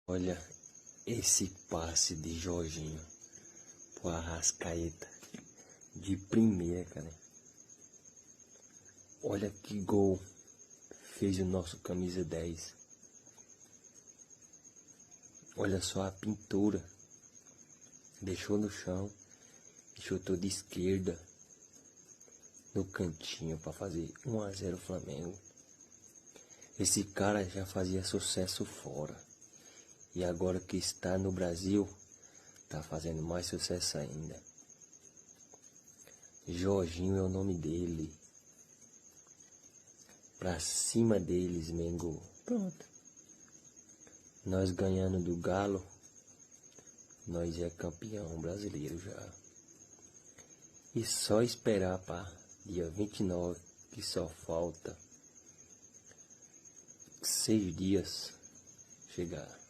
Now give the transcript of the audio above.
Olha esse passe de Jorginho pro Arrascaeta de primeira, cara. Olha que gol fez o nosso camisa 10. Olha só a pintura. Deixou no chão e chutou de esquerda no cantinho para fazer 1 a 0 Flamengo. Esse cara já fazia sucesso fora. E agora que está no Brasil, tá fazendo mais sucesso ainda. Jorginho é o nome dele. Pra cima deles, Mengo. Pronto. Nós ganhando do Galo, nós é campeão brasileiro já. E só esperar para dia 29, que só falta 6 dias chegar.